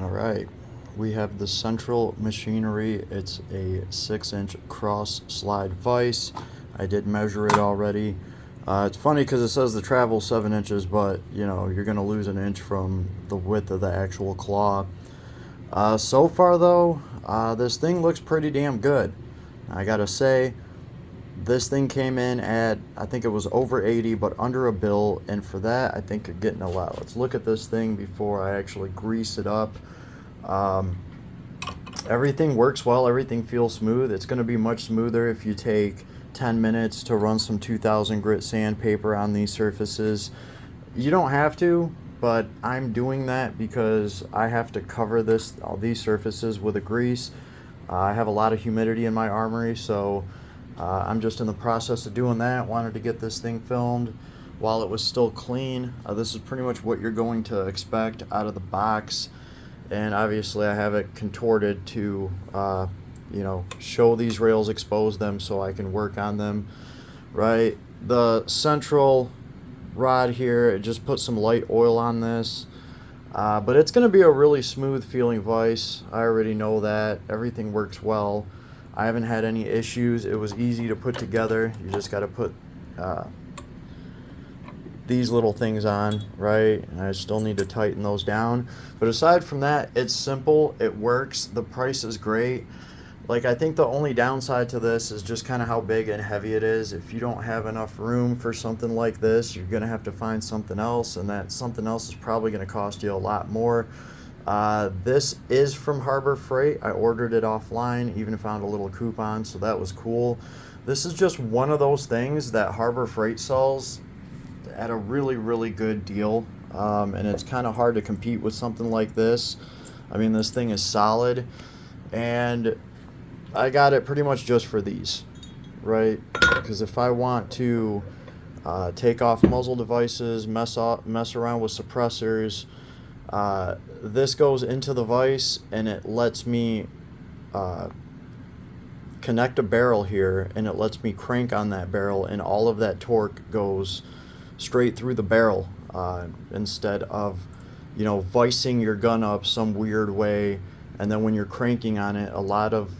All right, we have the central machinery. It's a 6-inch cross slide vise. I did measure it already. It's funny because it says the travel 7 inches, but you know, you're gonna lose an inch from the width of the actual claw. So far though, this thing looks pretty damn good. I gotta say, this thing came in at, I think it was over 80, but under a bill, and for that, I think you're getting a lot. Let's look at this thing before I actually grease it up. Everything works well, everything feels smooth. It's going to be much smoother if you take 10 minutes to run some 2000 grit sandpaper on these surfaces. You don't have to, but I'm doing that because I have to cover all these surfaces with a grease. I have a lot of humidity in my armory, so I'm just in the process of doing that. Wanted to get this thing filmed while it was still clean. This is pretty much what you're going to expect out of the box. And obviously I have it contorted to show these rails, expose them so I can work on them. Right, the central rod here, just put some light oil on this, but it's going to be a really smooth feeling vise. I already know that. Everything works well. I haven't had any issues. It was easy to put together. You just got to put these little things on, right? And I still need to tighten those down. But aside from that, it's simple, it works, the price is great. Like, I think the only downside to this is just kind of how big and heavy it is. If you don't have enough room for something like this, you're gonna have to find something else, and that something else is probably gonna cost you a lot more. This is from Harbor Freight. I ordered it offline, even found a little coupon, so that was cool. This is just one of those things that Harbor Freight sells at a really good deal, and it's kind of hard to compete with something like this. I mean, this thing is solid, and I got it pretty much just for these, right? Because if I want to take off muzzle devices, mess around with suppressors, this goes into the vise and it lets me connect a barrel here, and it lets me crank on that barrel, and all of that torque goes straight through the barrel, instead of vicing your gun up some weird way, and then when you're cranking on it, a lot of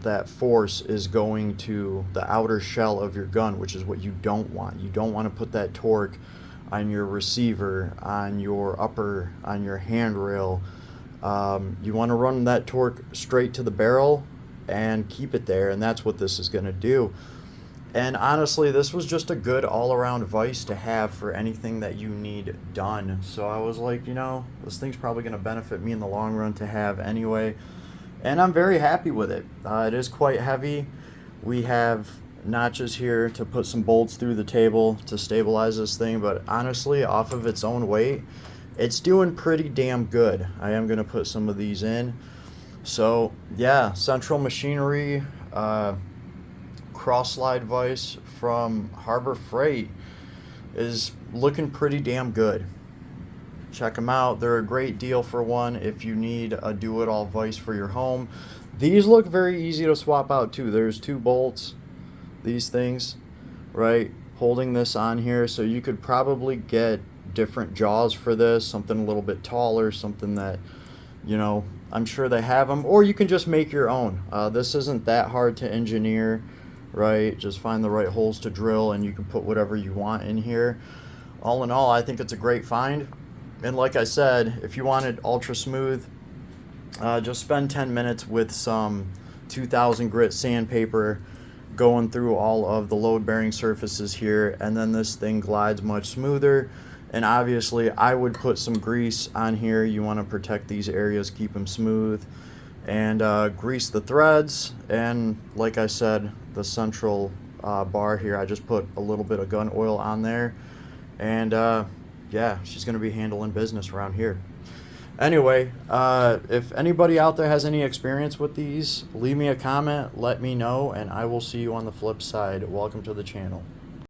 that force is going to the outer shell of your gun, which is what you don't want. You don't want to put that torque on your receiver, on your handrail. You want to run that torque straight to the barrel and keep it there, and that's what this is going to do. And honestly, this was just a good all-around vise to have for anything that you need done. So I was like, this thing's probably going to benefit me in the long run to have anyway. And I'm very happy with it. It is quite heavy. We have notches here to put some bolts through the table to stabilize this thing. But honestly, off of its own weight, it's doing pretty damn good. I am going to put some of these in. So yeah, Central Machinery cross slide vise from Harbor Freight is looking pretty damn good. Check them out. They're a great deal for one if you need a do-it-all vise for your home. These look very easy to swap out too. There's 2 bolts, these things, right, holding this on here, so you could probably get different jaws for this, something a little bit taller, something that I'm sure they have them, or you can just make your own. This isn't that hard to engineer, right? Just find the right holes to drill and you can put whatever you want in here. All in all, I think it's a great find. And like I said, if you wanted ultra smooth, just spend 10 minutes with some 2000 grit sandpaper going through all of the load bearing surfaces here, and then this thing glides much smoother. And obviously I would put some grease on here. You want to protect these areas, keep them smooth, and grease the threads. And like I said, the central bar here, I just put a little bit of gun oil on there, and yeah, she's going to be handling business around here. Anyway, if anybody out there has any experience with these, leave me a comment, let me know, and I will see you on the flip side. Welcome to the channel.